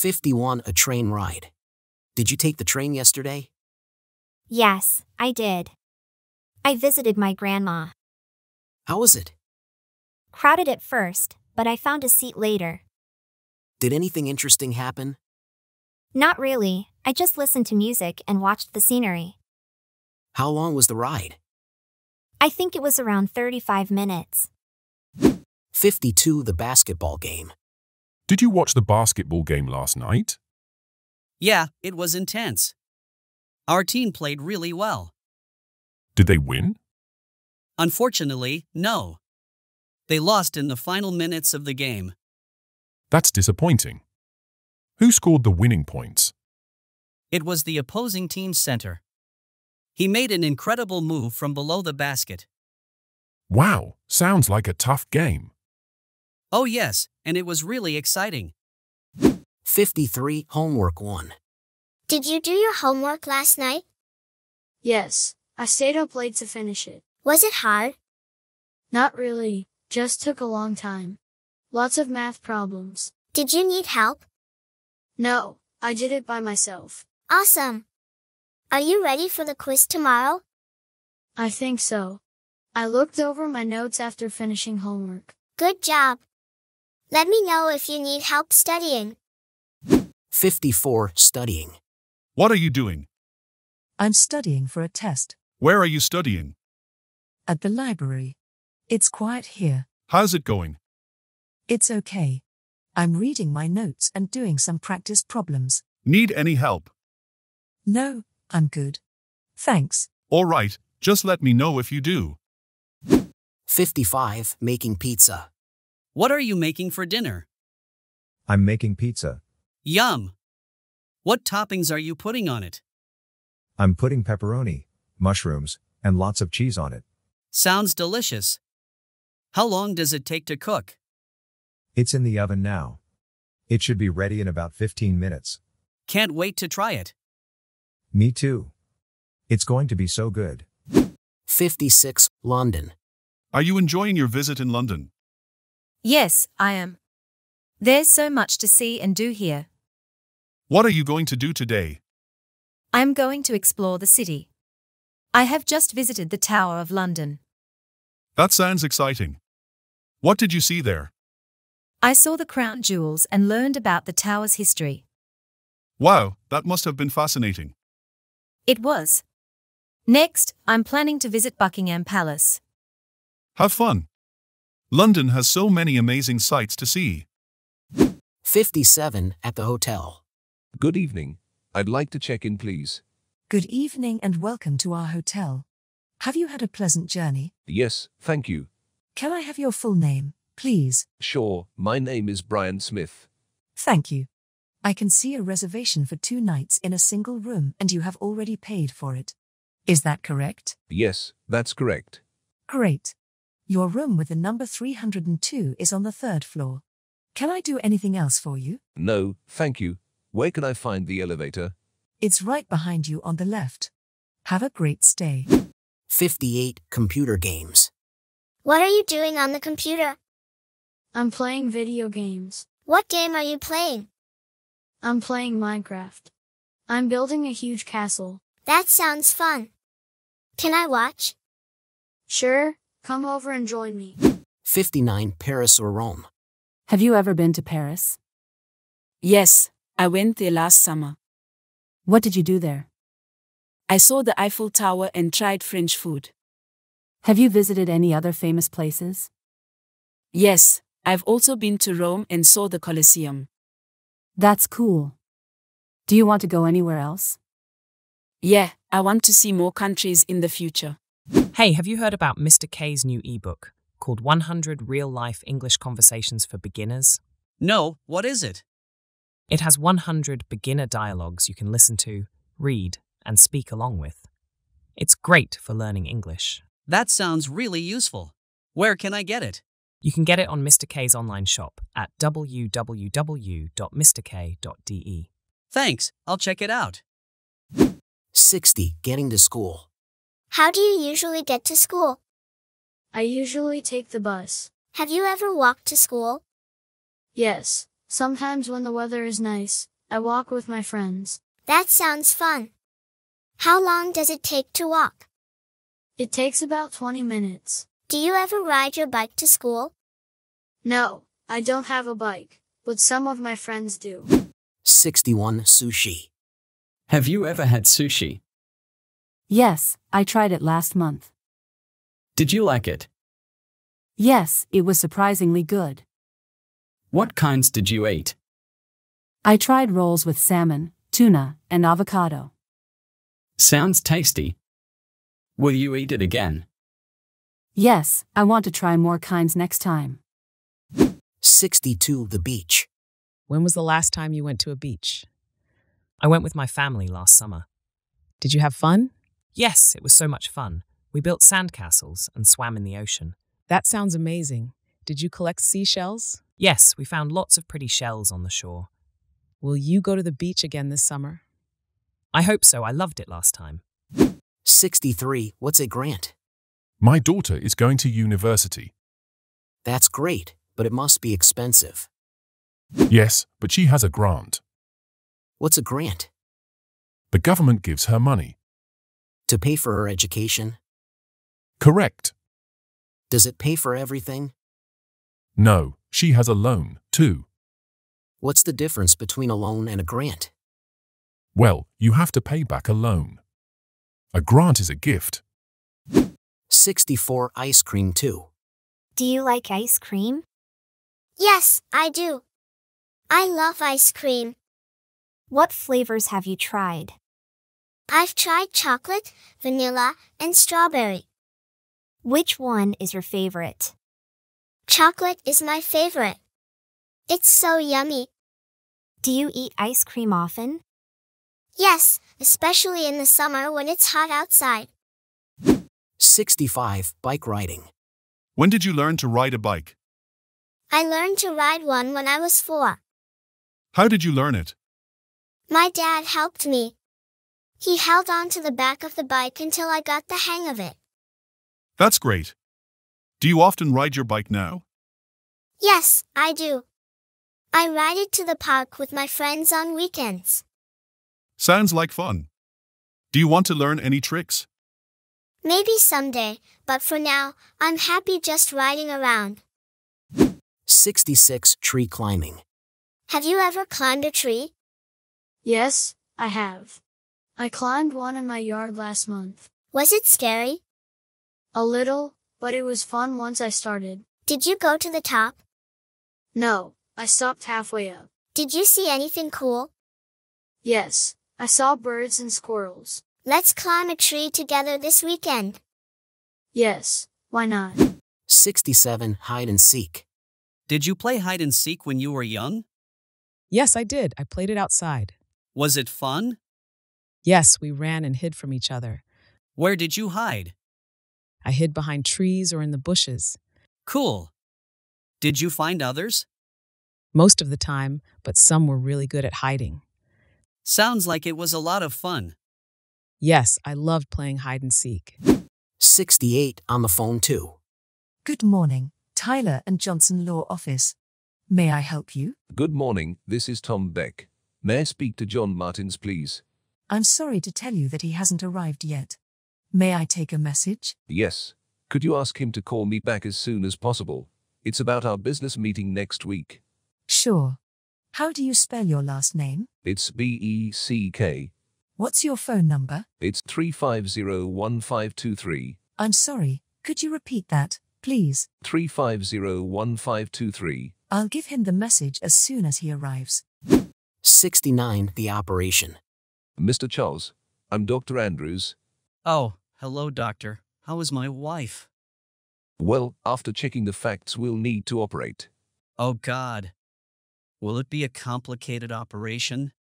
51. A train ride. Did you take the train yesterday? Yes, I did. I visited my grandma. How was it? Crowded at first, but I found a seat later. Did anything interesting happen? Not really, I just listened to music and watched the scenery. How long was the ride? I think it was around 35 minutes. 52. The basketball game. Did you watch the basketball game last night? Yeah, it was intense. Our team played really well. Did they win? Unfortunately, no. They lost in the final minutes of the game. That's disappointing. Who scored the winning points? It was the opposing team's center. He made an incredible move from below the basket. Wow, sounds like a tough game. Oh yes, and it was really exciting. 53. Homework 1. Did you do your homework last night? Yes, I stayed up late to finish it. Was it hard? Not really, just took a long time. Lots of math problems. Did you need help? No, I did it by myself. Awesome! Are you ready for the quiz tomorrow? I think so. I looked over my notes after finishing homework. Good job! Let me know if you need help studying. 54. Studying. What are you doing? I'm studying for a test. Where are you studying? At the library. It's quiet here. How's it going? It's okay. I'm reading my notes and doing some practice problems. Need any help? No, I'm good. Thanks. All right, just let me know if you do. 55. Making pizza. What are you making for dinner? I'm making pizza. Yum! What toppings are you putting on it? I'm putting pepperoni, mushrooms, and lots of cheese on it. Sounds delicious. How long does it take to cook? It's in the oven now. It should be ready in about 15 minutes. Can't wait to try it. Me too. It's going to be so good. 56. London. Are you enjoying your visit in London? Yes, I am. There's so much to see and do here. What are you going to do today? I'm going to explore the city. I have just visited the Tower of London. That sounds exciting. What did you see there? I saw the crown jewels and learned about the tower's history. Wow, that must have been fascinating. It was. Next, I'm planning to visit Buckingham Palace. Have fun. London has so many amazing sights to see. 57. At the hotel. Good evening. I'd like to check in, please. Good evening and welcome to our hotel. Have you had a pleasant journey? Yes, thank you. Can I have your full name, please? Sure, my name is Brian Smith. Thank you. I can see a reservation for 2 nights in a single room and you have already paid for it. Is that correct? Yes, that's correct. Great. Your room with the number 302 is on the 3rd floor. Can I do anything else for you? No, thank you. Where can I find the elevator? It's right behind you on the left. Have a great stay. 58. Computer games. What are you doing on the computer? I'm playing video games. What game are you playing? I'm playing Minecraft. I'm building a huge castle. That sounds fun. Can I watch? Sure, come over and join me. 59. Paris or Rome. Have you ever been to Paris? Yes, I went there last summer. What did you do there? I saw the Eiffel Tower and tried French food. Have you visited any other famous places? Yes, I've also been to Rome and saw the Colosseum. That's cool. Do you want to go anywhere else? Yeah, I want to see more countries in the future. Hey, have you heard about Mr. K's new ebook called 100 Real-Life English Conversations for Beginners? No, what is it? It has 100 beginner dialogues you can listen to, read, and speak along with. It's great for learning English. That sounds really useful. Where can I get it? You can get it on Mr. K's online shop at www.mrk.de. Thanks, I'll check it out. 60. Getting to school. How do you usually get to school? I usually take the bus. Have you ever walked to school? Yes, Sometimes when the weather is nice, I walk with my friends. That sounds fun. How long does it take to walk? It takes about 20 minutes. Do you ever ride your bike to school? No, I don't have a bike, but some of my friends do. 61. Sushi. Have you ever had sushi? Yes, I tried it last month. Did you like it? Yes, it was surprisingly good. What kinds did you eat? I tried rolls with salmon, tuna, and avocado. Sounds tasty. Will you eat it again? Yes, I want to try more kinds next time. 62. The beach. When was the last time you went to a beach? I went with my family last summer. Did you have fun? Yes, it was so much fun. We built sandcastles and swam in the ocean. That sounds amazing. Did you collect seashells? Yes, we found lots of pretty shells on the shore. Will you go to the beach again this summer? I hope so. I loved it last time. 63. What's a grant? My daughter is going to university. That's great, but it must be expensive. Yes, but she has a grant. What's a grant? The government gives her money. To pay for her education? Correct. Does it pay for everything? No, she has a loan, too. What's the difference between a loan and a grant? Well, you have to pay back a loan. A grant is a gift. 64. Ice cream too. Do you like ice cream? Yes, I do. I love ice cream. What flavors have you tried? I've tried chocolate, vanilla, and strawberry. Which one is your favorite? Chocolate is my favorite. It's so yummy. Do you eat ice cream often? Yes, especially in the summer when it's hot outside. 65. Bike riding. When did you learn to ride a bike? I learned to ride one when I was 4. How did you learn it? My dad helped me. He held on to the back of the bike until I got the hang of it. That's great. Do you often ride your bike now? Yes, I do. I ride it to the park with my friends on weekends. Sounds like fun. Do you want to learn any tricks? Maybe someday, but for now, I'm happy just riding around. 66. Tree climbing. Have you ever climbed a tree? Yes, I have. I climbed one in my yard last month. Was it scary? A little, but it was fun once I started. Did you go to the top? No, I stopped halfway up. Did you see anything cool? Yes, I saw birds and squirrels. Let's climb a tree together this weekend. Yes, why not? 67. Hide and seek. Did you play hide and seek when you were young? Yes, I did. I played it outside. Was it fun? Yes, we ran and hid from each other. Where did you hide? I hid behind trees or in the bushes. Cool. Did you find others? Most of the time, but some were really good at hiding. Sounds like it was a lot of fun. Yes, I loved playing hide and seek. 68. On the phone too. Good morning, Tyler and Johnson Law Office. May I help you? Good morning, this is Tom Beck. May I speak to John Martins, please? I'm sorry to tell you that he hasn't arrived yet. May I take a message? Yes. Could you ask him to call me back as soon as possible? It's about our business meeting next week. Sure. How do you spell your last name? It's B-E-C-K. What's your phone number? It's 350-1523. I'm sorry, could you repeat that, please? 350-1523. I'll give him the message as soon as he arrives. 69. The operation. Mr. Charles, I'm Dr. Andrews. Oh, hello, doctor. How is my wife? Well, after checking the facts, we'll need to operate. Oh, God. Will it be a complicated operation?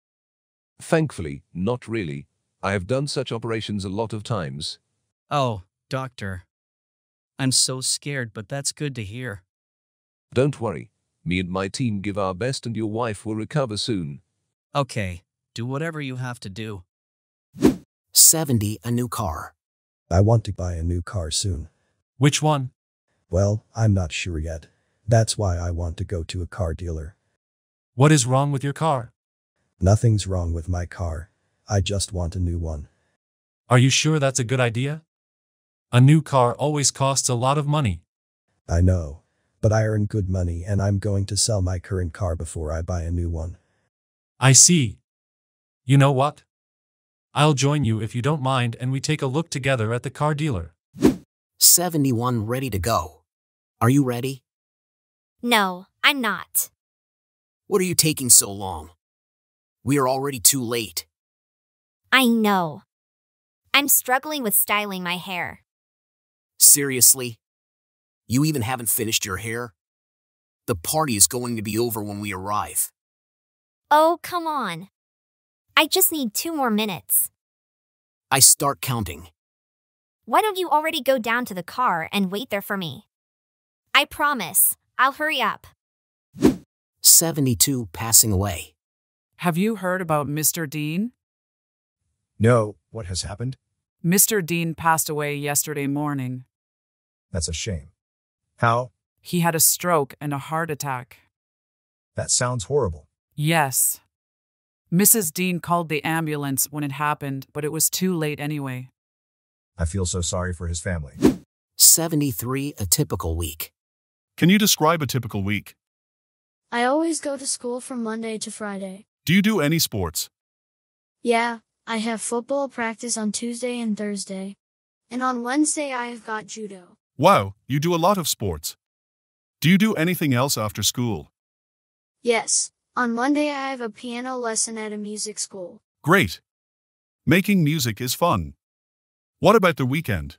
Thankfully, not really. I have done such operations a lot of times. Oh, doctor. I'm so scared, but that's good to hear. Don't worry. Me and my team give our best and your wife will recover soon. Okay, do whatever you have to do. 70. A new car. I want to buy a new car soon. Which one? Well, I'm not sure yet. That's why I want to go to a car dealer. What is wrong with your car? Nothing's wrong with my car. I just want a new one. Are you sure that's a good idea? A new car always costs a lot of money. I know, but I earn good money and I'm going to sell my current car before I buy a new one. I see. You know what? I'll join you if you don't mind and we take a look together at the car dealer. 71 ready to go. Are you ready? No, I'm not. What are you taking so long? We are already too late. I know. I'm struggling with styling my hair. Seriously? You even haven't finished your hair? The party is going to be over when we arrive. Oh, come on. I just need 2 more minutes. I start counting. Why don't you already go down to the car and wait there for me? I promise, I'll hurry up. 72 passing away. Have you heard about Mr. Dean? No, what has happened? Mr. Dean passed away yesterday morning. That's a shame. How? He had a stroke and a heart attack. That sounds horrible. Yes. Mrs. Dean called the ambulance when it happened, but it was too late anyway. I feel so sorry for his family. 73 a typical week. Can you describe a typical week? I always go to school from Monday to Friday. Do you do any sports? Yeah, I have football practice on Tuesday and Thursday. And on Wednesday I have got judo. Wow, you do a lot of sports. Do you do anything else after school? Yes, on Monday I have a piano lesson at a music school. Great. Making music is fun. What about the weekend?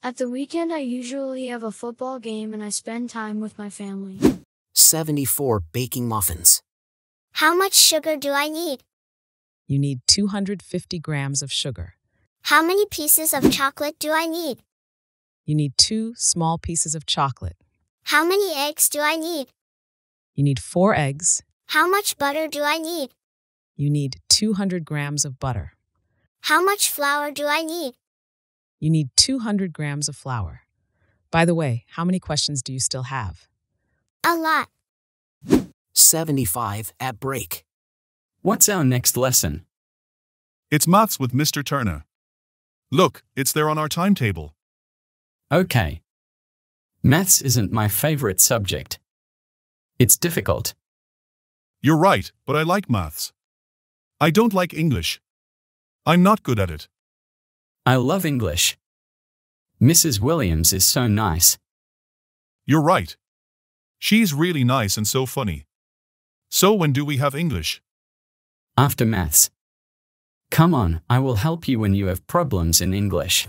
At the weekend I usually have a football game and I spend time with my family. 74 baking muffins. How much sugar do I need? You need 250 grams of sugar. How many pieces of chocolate do I need? You need 2 small pieces of chocolate. How many eggs do I need? You need 4 eggs. How much butter do I need? You need 200 grams of butter. How much flour do I need? You need 200 grams of flour. By the way, how many questions do you still have? A lot. 75 at break. What's our next lesson? It's maths with Mr. Turner. Look, it's there on our timetable. Okay. Maths isn't my favorite subject. It's difficult. You're right, but I like maths. I don't like English. I'm not good at it. I love English. Mrs. Williams is so nice. You're right. She's really nice and so funny. So when do we have English? After maths. Come on, I will help you when you have problems in English.